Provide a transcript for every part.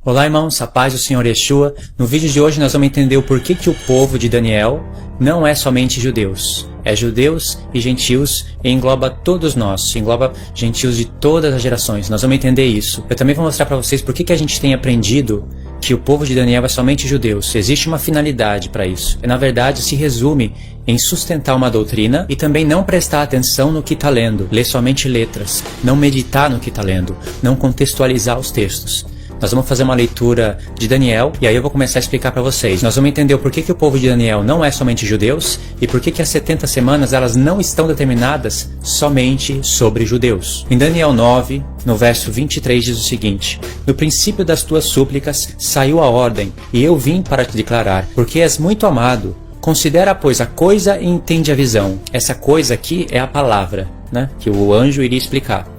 Olá irmãos, a paz do Senhor Yeshua. No vídeo de hoje nós vamos entender o porquê que o povo de Daniel não é somente judeus. É judeus e gentios e engloba todos nós, engloba gentios de todas as gerações. Nós vamos entender isso. Eu também vou mostrar para vocês por que a gente tem aprendido que o povo de Daniel é somente judeus. Existe uma finalidade para isso. E, na verdade, se resume em sustentar uma doutrina e também não prestar atenção no que está lendo, ler somente letras, não meditar no que está lendo, não contextualizar os textos. Nós vamos fazer uma leitura de Daniel e aí eu vou começar a explicar para vocês. Nós vamos entender o porquê que o povo de Daniel não é somente judeus e porquê que as 70 semanas elas não estão determinadas somente sobre judeus. Em Daniel 9, no verso 23 diz o seguinte: No princípio das tuas súplicas saiu a ordem e eu vim para te declarar, porque és muito amado. Considera, pois, a coisa e entende a visão. Essa coisa aqui é a palavra, né, que o anjo iria explicar.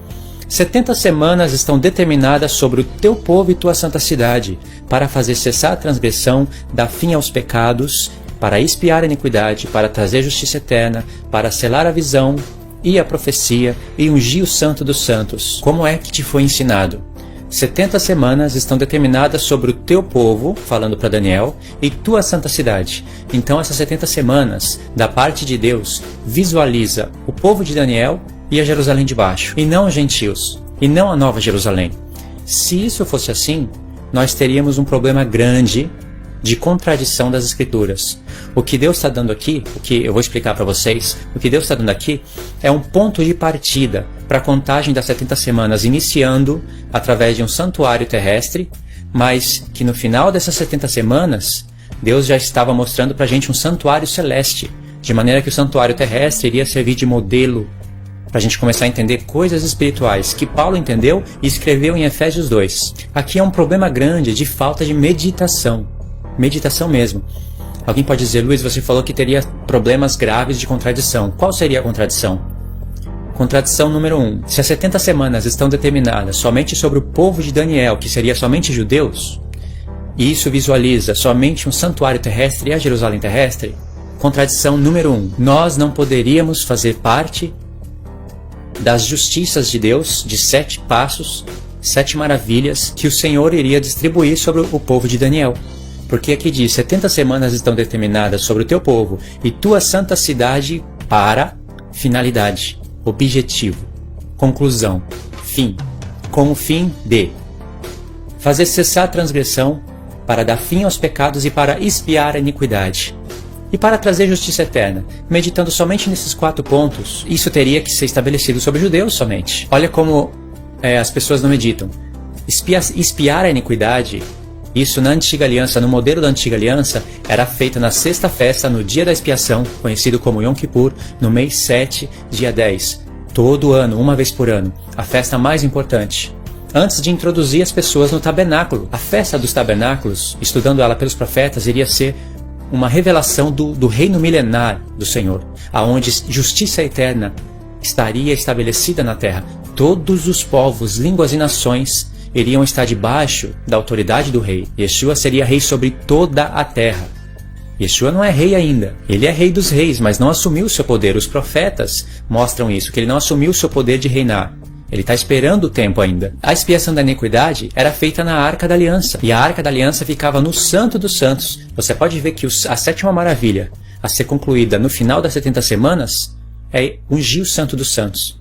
70 semanas estão determinadas sobre o teu povo e tua santa cidade, para fazer cessar a transgressão, dar fim aos pecados, para expiar a iniquidade, para trazer justiça eterna, para selar a visão e a profecia e ungir o santo dos santos. Como é que te foi ensinado? 70 semanas estão determinadas sobre o teu povo, falando para Daniel, e tua santa cidade. Então essas 70 semanas, da parte de Deus, visualiza o povo de Daniel e a Jerusalém de baixo, e não os gentios, e não a Nova Jerusalém. Se isso fosse assim, nós teríamos um problema grande de contradição das Escrituras. O que Deus está dando aqui, o que eu vou explicar para vocês, o que Deus está dando aqui é um ponto de partida para a contagem das 70 semanas, iniciando através de um santuário terrestre, mas que no final dessas 70 semanas, Deus já estava mostrando para a gente um santuário celeste, de maneira que o santuário terrestre iria servir de modelo para a gente começar a entender coisas espirituais que Paulo entendeu e escreveu em Efésios 2. Aqui é um problema grande de falta de meditação. Meditação mesmo. Alguém pode dizer, Luiz, você falou que teria problemas graves de contradição. Qual seria a contradição? Contradição número 1. Se as 70 semanas estão determinadas somente sobre o povo de Daniel, que seria somente judeus, e isso visualiza somente um santuário terrestre e a Jerusalém terrestre, contradição número 1. Nós não poderíamos fazer parte das justiças de Deus, de 7 passos, 7 maravilhas que o Senhor iria distribuir sobre o povo de Daniel. Porque aqui diz, 70 semanas estão determinadas sobre o teu povo e tua santa cidade para finalidade, objetivo, conclusão, fim, com o fim de fazer cessar a transgressão, para dar fim aos pecados e para expiar a iniquidade. E para trazer justiça eterna, meditando somente nesses 4 pontos, isso teria que ser estabelecido sobre judeus somente. Olha como as pessoas não meditam. Expiar a iniquidade, isso na antiga aliança, no modelo da antiga aliança, era feito na sexta festa, no dia da expiação, conhecido como Yom Kippur, no mês 7, dia 10. Todo ano, uma vez por ano, a festa mais importante. Antes de introduzir as pessoas no tabernáculo. A festa dos tabernáculos, estudando ela pelos profetas, iria ser uma revelação do reino milenar do Senhor, aonde justiça eterna estaria estabelecida na terra. Todos os povos, línguas e nações iriam estar debaixo da autoridade do rei. Yeshua seria rei sobre toda a terra. Yeshua não é rei ainda. Ele é rei dos reis, mas não assumiu o seu poder. Os profetas mostram isso, que ele não assumiu o seu poder de reinar. Ele está esperando o tempo ainda. A expiação da iniquidade era feita na Arca da Aliança. E a Arca da Aliança ficava no Santo dos Santos. Você pode ver que a 7ª maravilha a ser concluída no final das 70 semanas é ungir o Santo dos Santos.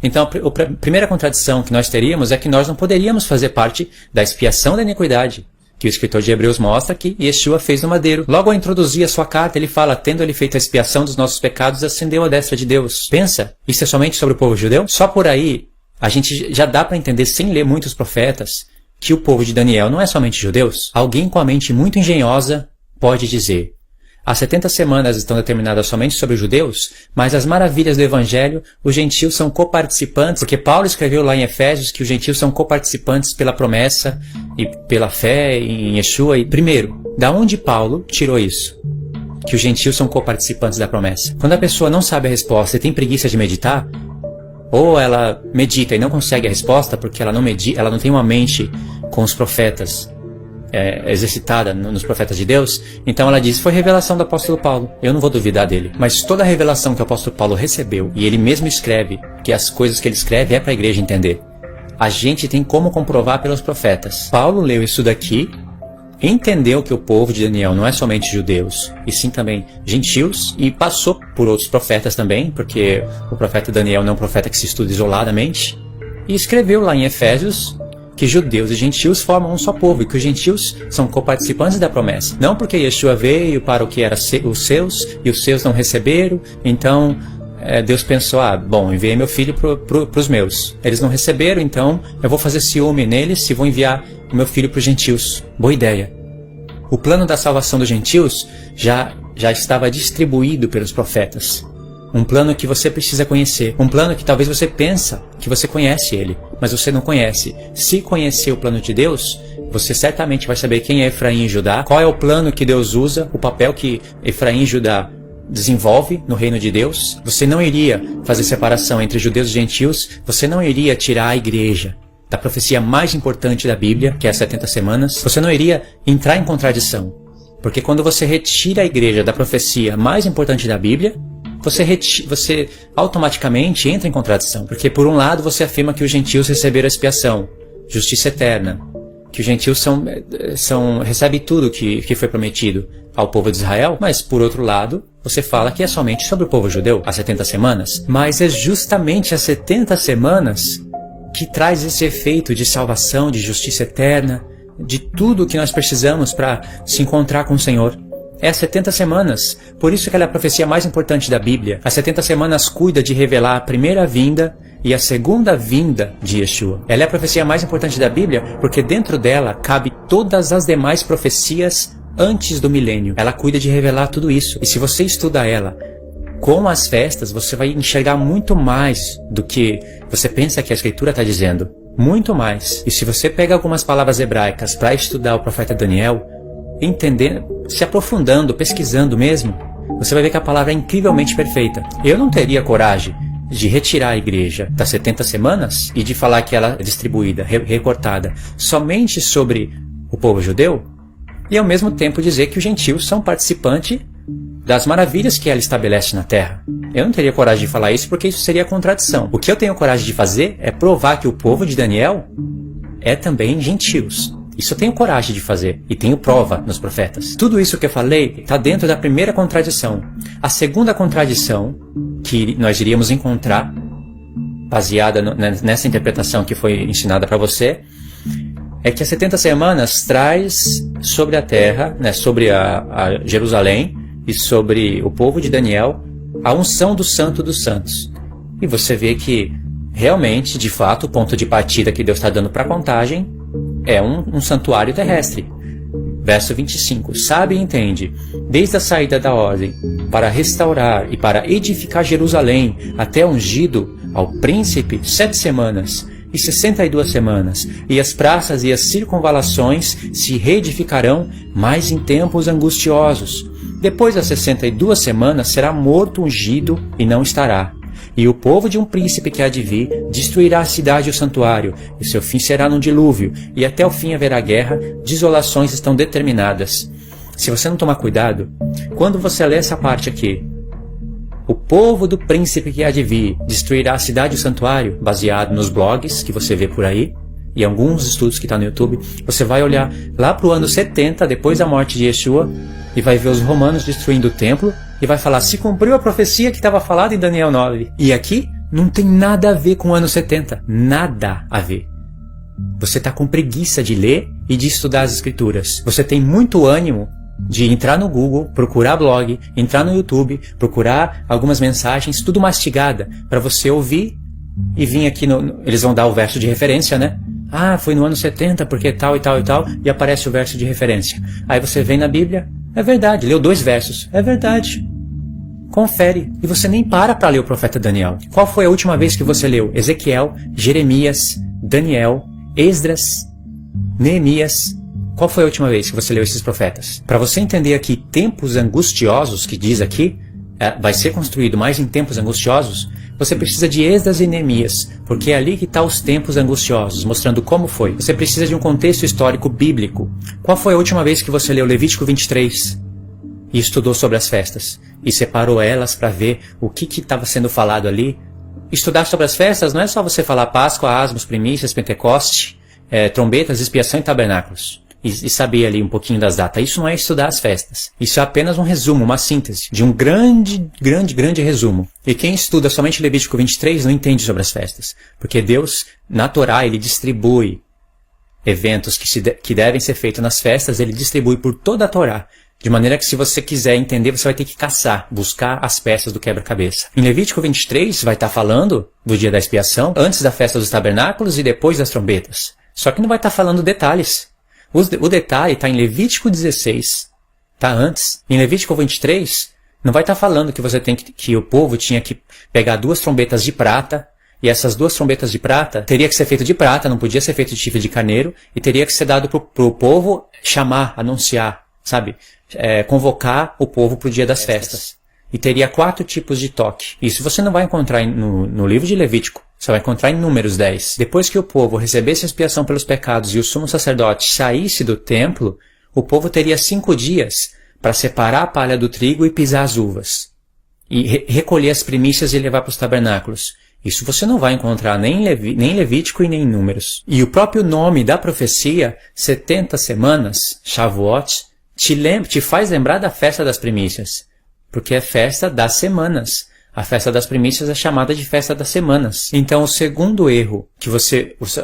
Então a primeira contradição que nós teríamos é que nós não poderíamos fazer parte da expiação da iniquidade, que o escritor de Hebreus mostra que Yeshua fez no madeiro. Logo ao introduzir a sua carta, ele fala, tendo ele feito a expiação dos nossos pecados, ascendeu à destra de Deus. Pensa, isso é somente sobre o povo judeu? Só por aí a gente já dá para entender, sem ler muitos profetas, que o povo de Daniel não é somente judeus. Alguém com a mente muito engenhosa pode dizer, as 70 semanas estão determinadas somente sobre os judeus, mas as maravilhas do Evangelho, os gentios são coparticipantes, porque Paulo escreveu lá em Efésios que os gentios são coparticipantes pela promessa e pela fé em Yeshua. E primeiro, da onde Paulo tirou isso? Que os gentios são coparticipantes da promessa. Quando a pessoa não sabe a resposta e tem preguiça de meditar, ou ela medita e não consegue a resposta porque ela não tem uma mente com os profetas exercitada nos profetas de Deus, então ela diz, foi revelação do apóstolo Paulo, eu não vou duvidar dele. Mas toda a revelação que o apóstolo Paulo recebeu, e ele mesmo escreve, que as coisas que ele escreve é para a igreja entender. a gente tem como comprovar pelos profetas. Paulo leu isso daqui, entendeu que o povo de Daniel não é somente judeus, e sim também gentios, e passou por outros profetas também, porque o profeta Daniel não é um profeta que se estuda isoladamente, e escreveu lá em Efésios que judeus e gentios formam um só povo, e que os gentios são coparticipantes da promessa. Não porque Yeshua veio para o que era os seus, e os seus não receberam, então Deus pensou, bom, enviei meu filho para os meus. Eles não receberam, então eu vou fazer ciúme neles e vou enviar o meu filho para os gentios. Boa ideia. O plano da salvação dos gentios já estava distribuído pelos profetas. Um plano que você precisa conhecer. Um plano que talvez você pensa que você conhece ele, mas você não conhece. Se conhecer o plano de Deus, você certamente vai saber quem é Efraim e Judá, qual é o plano que Deus usa, o papel que Efraim e Judá desenvolve no reino de Deus. Você não iria fazer separação entre judeus e gentios, você não iria tirar a igreja da profecia mais importante da Bíblia, que é as 70 semanas, você não iria entrar em contradição. Porque quando você retira a igreja da profecia mais importante da Bíblia, você automaticamente entra em contradição. Porque por um lado você afirma que os gentios receberam expiação, justiça eterna, que os gentios recebem tudo que foi prometido ao povo de Israel, mas por outro lado, você fala que é somente sobre o povo judeu, as 70 semanas. Mas é justamente as 70 semanas que traz esse efeito de salvação, de justiça eterna, de tudo que nós precisamos para se encontrar com o Senhor. É as 70 semanas, por isso que ela é a profecia mais importante da Bíblia. As 70 semanas cuida de revelar a primeira vinda e a segunda vinda de Yeshua. Ela é a profecia mais importante da Bíblia porque dentro dela cabe todas as demais profecias antes do milênio. Ela cuida de revelar tudo isso. E se você estuda ela com as festas, você vai enxergar muito mais do que você pensa que a Escritura está dizendo. Muito mais. E se você pega algumas palavras hebraicas para estudar o profeta Daniel, entendendo, se aprofundando, pesquisando mesmo, você vai ver que a palavra é incrivelmente perfeita. Eu não teria coragem de retirar a igreja das 70 semanas e de falar que ela é distribuída, recortada, somente sobre o povo judeu, e ao mesmo tempo dizer que os gentios são participantes das maravilhas que ela estabelece na terra. Eu não teria coragem de falar isso porque isso seria contradição. O que eu tenho coragem de fazer é provar que o povo de Daniel é também gentios. Isso eu tenho coragem de fazer, e tenho prova nos profetas. Tudo isso que eu falei está dentro da primeira contradição. A segunda contradição que nós iríamos encontrar, baseada nessa interpretação que foi ensinada para você, é que as 70 semanas traz sobre a terra, sobre a Jerusalém e sobre o povo de Daniel, a unção do Santo dos Santos. E você vê que, realmente, de fato, o ponto de partida que Deus está dando para a contagem é um santuário terrestre. Verso 25. Sabe e entende, desde a saída da ordem, para restaurar e para edificar Jerusalém, até ungido ao príncipe, 7 semanas e 62 semanas, e as praças e as circunvalações se reedificarão mais em tempos angustiosos. Depois das 62 semanas será morto ungido e não estará. E o povo de um príncipe que há de vir destruirá a cidade e o santuário, e seu fim será num dilúvio, e até o fim haverá guerra, desolações estão determinadas. Se você não tomar cuidado, quando você lê essa parte aqui, o povo do príncipe que há de vir destruirá a cidade e o santuário, baseado nos blogs que você vê por aí, e alguns estudos que estão no YouTube, você vai olhar lá para o ano 70, depois da morte de Yeshua, e vai ver os romanos destruindo o templo, e vai falar, se cumpriu a profecia que estava falada em Daniel 9. E aqui não tem nada a ver com o ano 70. Nada a ver. Você está com preguiça de ler e de estudar as escrituras. Você tem muito ânimo de entrar no Google, procurar blog, entrar no YouTube, procurar algumas mensagens, tudo mastigada, para você ouvir e vir aqui eles vão dar o verso de referência, né? Ah, foi no ano 70 porque tal e tal e tal, e aparece o verso de referência. Aí você vem na Bíblia, é verdade, leu 2 versos, é verdade. Confere, e você nem para ler o profeta Daniel. Qual foi a última vez que você leu Ezequiel, Jeremias, Daniel, Esdras, Neemias? Qual foi a última vez que você leu esses profetas? Para você entender aqui tempos angustiosos, que diz aqui, vai ser construído mais em tempos angustiosos, você precisa de Esdras e Neemias, porque é ali que está os tempos angustiosos, mostrando como foi. Você precisa de um contexto histórico bíblico. Qual foi a última vez que você leu Levítico 23 e estudou sobre as festas? E separou elas para ver o que estava sendo falado ali estudar sobre as festas não é só você falar Páscoa, Asmos, Primícias, Pentecoste, trombetas, expiação e tabernáculos. E saber ali um pouquinho das datas. Isso não é estudar as festas. Isso é apenas um resumo, uma síntese de um grande resumo. E quem estuda somente Levítico 23 não entende sobre as festas. Porque Deus, na Torá, ele distribui eventos que devem ser feitos nas festas, ele distribui por toda a Torá. De maneira que se você quiser entender, você vai ter que caçar, buscar as peças do quebra-cabeça. Em Levítico 23 vai estar falando do dia da expiação, antes da festa dos tabernáculos e depois das trombetas. Só que não vai estar falando detalhes. O detalhe está em Levítico 16, está antes. Em Levítico 23, não vai estar falando que o povo tinha que pegar 2 trombetas de prata, e essas 2 trombetas de prata teria que ser feito de prata, não podia ser feito de chifre de carneiro, e teria que ser dado para o povo chamar, anunciar, sabe? Convocar o povo para o dia das festas. E teria 4 tipos de toque. Isso você não vai encontrar no livro de Levítico. Você vai encontrar em Números 10. Depois que o povo recebesse a expiação pelos pecados e o sumo sacerdote saísse do templo, o povo teria 5 dias para separar a palha do trigo e pisar as uvas. E recolher as primícias e levar para os tabernáculos. Isso você não vai encontrar nem em Levítico e nem em Números. E o próprio nome da profecia, 70 semanas, Shavuot, te faz lembrar da festa das primícias. Porque é festa das semanas. A festa das primícias é chamada de festa das semanas. Então o segundo erro,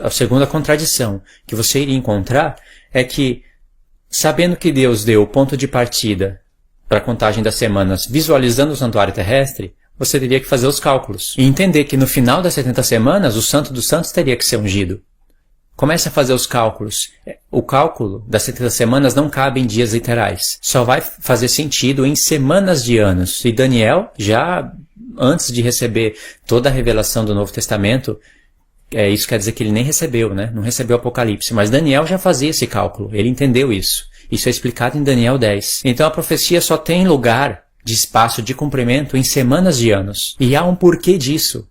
a segunda contradição que você iria encontrar é que, sabendo que Deus deu o ponto de partida para a contagem das semanas, visualizando o santuário terrestre, você teria que fazer os cálculos. E entender que no final das 70 semanas, o Santo dos Santos teria que ser ungido. Comece a fazer os cálculos. O cálculo das 70 semanas não cabe em dias literais. Só vai fazer sentido em semanas de anos. E Daniel, já antes de receber toda a revelação do Novo Testamento, isso quer dizer que ele nem recebeu, né? Não recebeu o Apocalipse. Mas Daniel já fazia esse cálculo. Ele entendeu isso. Isso é explicado em Daniel 10. Então a profecia só tem lugar de espaço de cumprimento em semanas de anos. E há um porquê disso.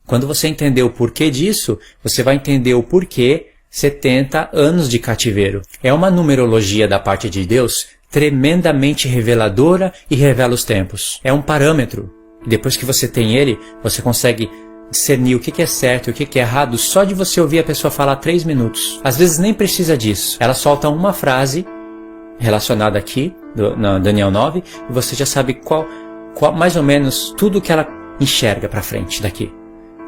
Quando você entender o porquê disso, você vai entender o porquê 70 anos de cativeiro. É uma numerologia da parte de Deus tremendamente reveladora e revela os tempos. É um parâmetro. E depois que você tem ele, você consegue discernir o que é certo e o que é errado só de você ouvir a pessoa falar 3 minutos. Às vezes nem precisa disso. Ela solta uma frase relacionada aqui, na Daniel 9, e você já sabe qual mais ou menos tudo que ela enxerga para frente daqui.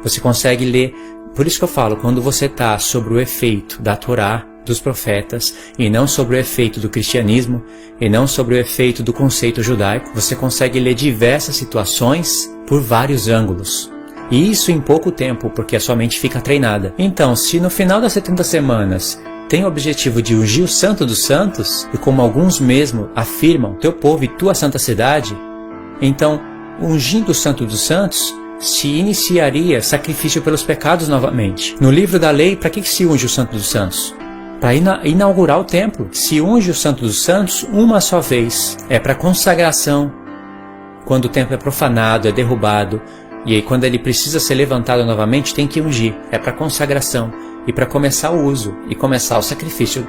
Você consegue ler. Por isso que eu falo, quando você está sobre o efeito da Torá, dos profetas, e não sobre o efeito do cristianismo, e não sobre o efeito do conceito judaico, você consegue ler diversas situações por vários ângulos. E isso em pouco tempo, porque a sua mente fica treinada. Então, se no final das 70 semanas tem o objetivo de ungir o Santo dos Santos, e como alguns mesmo afirmam, teu povo e tua santa cidade, então, ungindo o Santo dos Santos, se iniciaria sacrifício pelos pecados novamente. No livro da lei, para que se unge o Santo dos Santos? Para inaugurar o templo. Se unge o Santo dos Santos uma só vez. É para consagração. Quando o templo é profanado, é derrubado, e aí quando ele precisa ser levantado novamente, tem que ungir. É para consagração. E para começar o uso. E começar o sacrifício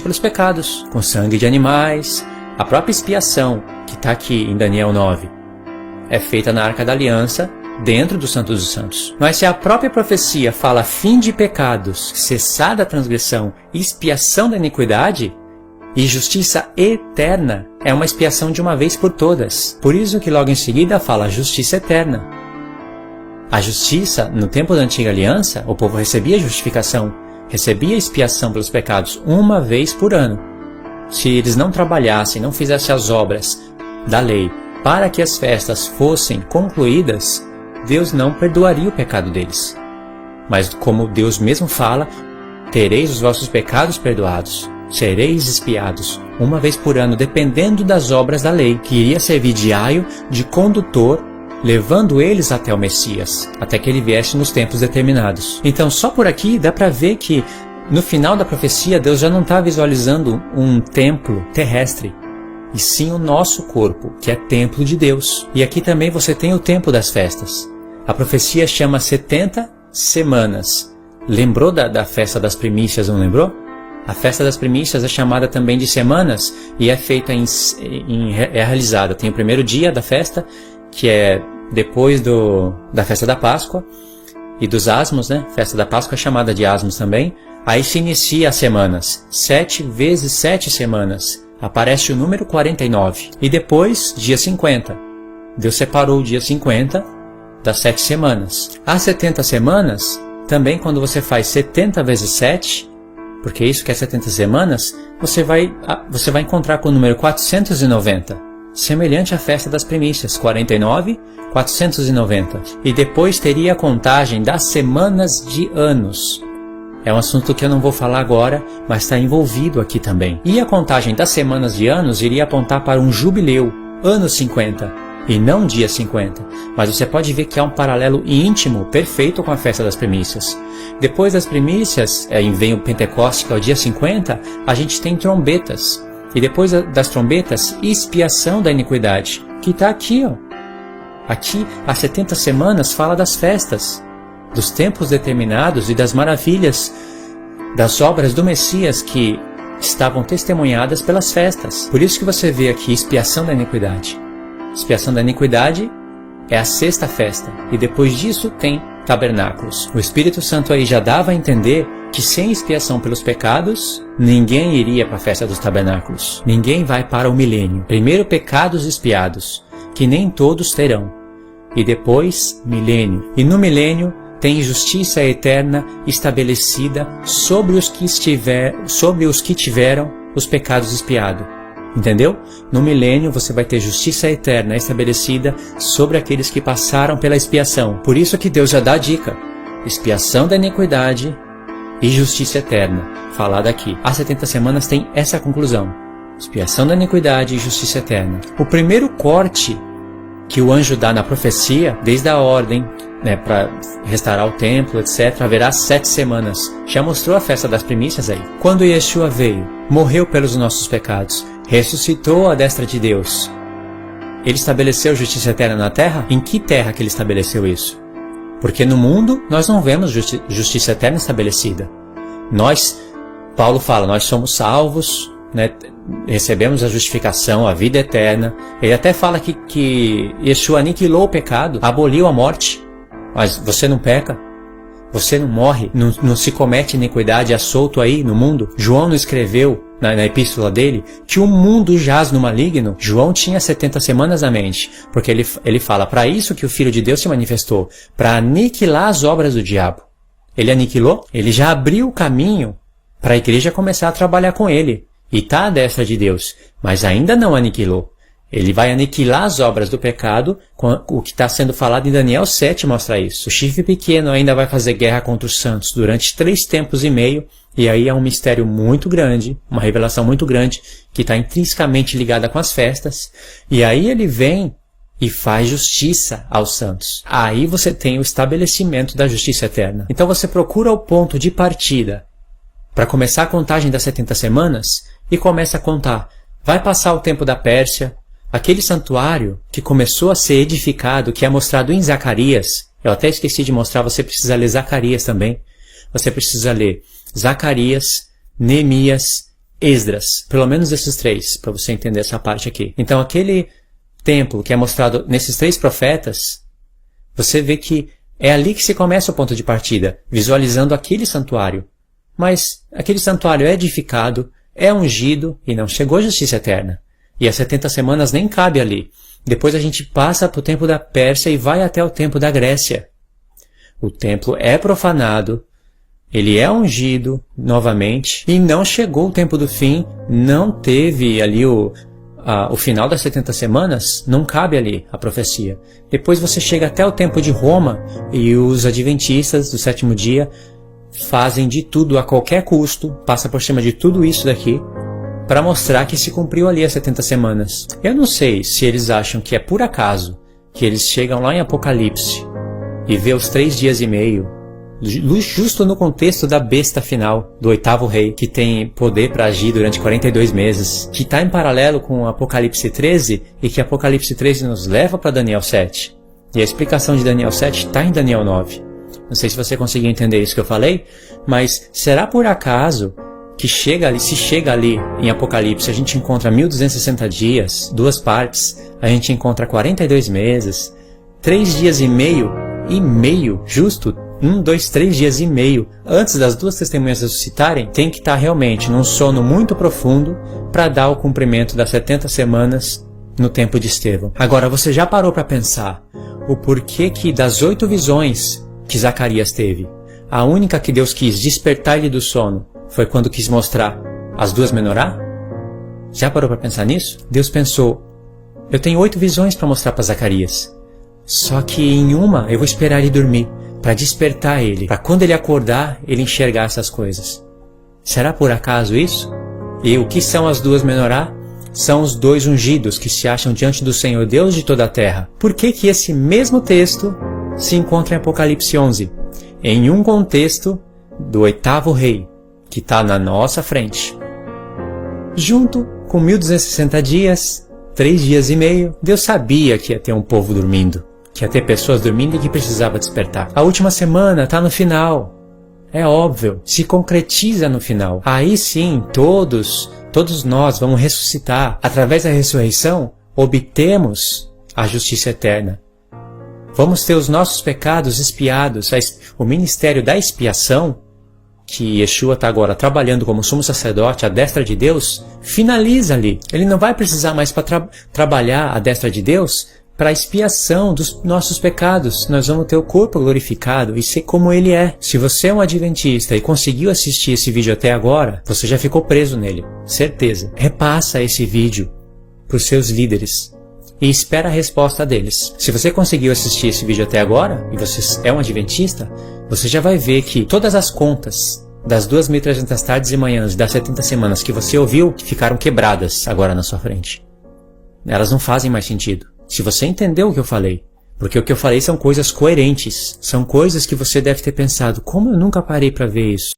pelos pecados. Com sangue de animais. A própria expiação, que está aqui em Daniel 9, é feita na Arca da Aliança, dentro do Santo dos Santos. Mas se a própria profecia fala fim de pecados, cessada a transgressão, expiação da iniquidade e justiça eterna, é uma expiação de uma vez por todas. Por isso que logo em seguida fala justiça eterna. A justiça, no tempo da Antiga Aliança, o povo recebia justificação, recebia expiação pelos pecados uma vez por ano. Se eles não trabalhassem, não fizessem as obras da lei para que as festas fossem concluídas, Deus não perdoaria o pecado deles. Mas como Deus mesmo fala, tereis os vossos pecados perdoados, sereis expiados, uma vez por ano, dependendo das obras da lei, que iria servir de aio, de condutor, levando eles até o Messias, até que ele viesse nos tempos determinados. Então só por aqui dá para ver que no final da profecia Deus já não está visualizando um templo terrestre, e sim o nosso corpo, que é templo de Deus. E aqui também você tem o tempo das festas. A profecia chama 70 semanas. Lembrou da festa das primícias, não lembrou? A festa das primícias é chamada também de semanas e é feita é realizada. Tem o primeiro dia da festa, que é depois da festa da Páscoa e dos asmos, né? Festa da Páscoa é chamada de asmos também. Aí se inicia as semanas. 7 vezes 7 semanas. Aparece o número 49. E depois, dia 50. Deus separou o dia 50 das 7 semanas. As 70 semanas, também quando você faz 70 vezes 7, porque isso que é 70 semanas, você vai encontrar com o número 490. Semelhante à festa das primícias, 49, 490. E depois teria a contagem das semanas de anos. É um assunto que eu não vou falar agora, mas está envolvido aqui também. E a contagem das semanas de anos iria apontar para um jubileu, ano 50, e não dia 50. Mas você pode ver que há um paralelo íntimo, perfeito com a festa das primícias. Depois das primícias, vem o Pentecoste, que é o dia 50, a gente tem trombetas. E depois das trombetas, expiação da iniquidade, que está aqui, ó. Aqui, as 70 semanas fala das festas, dos tempos determinados e das maravilhas, das obras do Messias que estavam testemunhadas pelas festas. Por isso que você vê aqui expiação da iniquidade. Expiação da iniquidade é a sexta festa, e depois disso tem tabernáculos. O Espírito Santo aí já dava a entender que sem expiação pelos pecados, ninguém iria para a festa dos tabernáculos. Ninguém vai para o milênio. Primeiro pecados expiados, que nem todos terão. E depois, milênio. E no milênio tem justiça eterna estabelecida sobre os que tiveram os pecados expiados. Entendeu? No milênio você vai ter justiça eterna estabelecida sobre aqueles que passaram pela expiação. Por isso que Deus já dá a dica. Expiação da iniquidade e justiça eterna. Falada aqui. As 70 semanas tem essa conclusão. Expiação da iniquidade e justiça eterna. O primeiro corte que o anjo dá na profecia, desde a ordem, para restaurar o templo, etc., haverá 7 semanas. Já mostrou a festa das primícias aí. Quando Yeshua veio, morreu pelos nossos pecados, ressuscitou à destra de Deus. Ele estabeleceu justiça eterna na terra? Em que terra que ele estabeleceu isso? Porque no mundo nós não vemos justiça eterna estabelecida. Paulo fala, nós somos salvos, recebemos a justificação, a vida eterna. Ele até fala que Yeshua aniquilou o pecado, aboliu a morte. Mas você não peca, você não morre, não se comete iniquidade, é solto aí no mundo. João não escreveu na epístola dele que o mundo jaz no maligno. João tinha 70 semanas na mente, porque ele fala, para isso que o Filho de Deus se manifestou, para aniquilar as obras do diabo. Ele aniquilou, ele já abriu o caminho para a igreja começar a trabalhar com ele. E está à destra de Deus, mas ainda não aniquilou. Ele vai aniquilar as obras do pecado, o que está sendo falado em Daniel 7 mostra isso. O chifre pequeno ainda vai fazer guerra contra os santos durante 3 tempos e meio, e aí é um mistério muito grande, uma revelação muito grande, que está intrinsecamente ligada com as festas, e aí ele vem e faz justiça aos santos. Aí você tem o estabelecimento da justiça eterna. Então você procura o ponto de partida para começar a contagem das 70 semanas e começa a contar. Vai passar o tempo da Pérsia, aquele santuário que começou a ser edificado, que é mostrado em Zacarias. Eu até esqueci de mostrar, você precisa ler Zacarias também. Você precisa ler Zacarias, Neemias, Esdras. Pelo menos esses 3, para você entender essa parte aqui. Então aquele templo que é mostrado nesses 3 profetas, você vê que é ali que se começa o ponto de partida, visualizando aquele santuário. Mas aquele santuário é edificado, é ungido e não chegou à justiça eterna. E as 70 semanas nem cabe ali. Depois a gente passa para o tempo da Pérsia e vai até o tempo da Grécia. O templo é profanado, ele é ungido novamente e não chegou o tempo do fim, não teve ali o final das 70 semanas, não cabe ali a profecia. Depois você chega até o tempo de Roma e os adventistas do 7º dia fazem de tudo a qualquer custo, passa por cima de tudo isso daqui, para mostrar que se cumpriu ali as 70 semanas. Eu não sei se eles acham que é por acaso que eles chegam lá em Apocalipse e vê os 3 dias e meio, justo no contexto da besta final, do 8º rei, que tem poder para agir durante 42 meses, que está em paralelo com Apocalipse 13 e que Apocalipse 13 nos leva para Daniel 7. E a explicação de Daniel 7 está em Daniel 9. Não sei se você conseguiu entender isso que eu falei, mas será por acaso que se chega ali em Apocalipse, a gente encontra 1260 dias, 2 partes, a gente encontra 42 meses, 3 dias e meio, justo 1, 2, 3 dias e meio, antes das duas testemunhas ressuscitarem, tem que estar realmente num sono muito profundo para dar o cumprimento das 70 semanas no tempo de Estevão. Agora, você já parou para pensar o porquê que das 8 visões que Zacarias teve, a única que Deus quis despertar ele do sono foi quando quis mostrar as 2 menorá? Já parou para pensar nisso? Deus pensou, eu tenho 8 visões para mostrar para Zacarias, só que em uma eu vou esperar ele dormir, para despertar ele, para quando ele acordar, ele enxergar essas coisas. Será por acaso isso? E o que são as 2 menorá? São os 2 ungidos que se acham diante do Senhor Deus de toda a terra. Por que que esse mesmo texto se encontra em Apocalipse 11? Em um contexto do 8º rei, que está na nossa frente. Junto com 1260 dias, 3 dias e meio, Deus sabia que ia ter um povo dormindo, que ia ter pessoas dormindo e que precisava despertar. A última semana está no final. É óbvio, se concretiza no final. Aí sim, todos nós vamos ressuscitar. Através da ressurreição, obtemos a justiça eterna. Vamos ter os nossos pecados expiados. O ministério da expiação, que Yeshua está agora trabalhando como sumo sacerdote à destra de Deus, finaliza ali. Ele não vai precisar mais para trabalhar à destra de Deus para a expiação dos nossos pecados. Nós vamos ter o corpo glorificado e ser como ele é. Se você é um adventista e conseguiu assistir esse vídeo até agora, você já ficou preso nele. Certeza. Repassa esse vídeo para os seus líderes e espera a resposta deles. Se você conseguiu assistir esse vídeo até agora, e você é um adventista, você já vai ver que todas as contas das 2.300 tardes e manhãs das 70 semanas que você ouviu ficaram quebradas agora na sua frente. Elas não fazem mais sentido. Se você entendeu o que eu falei, porque o que eu falei são coisas coerentes, são coisas que você deve ter pensado, como eu nunca parei para ver isso?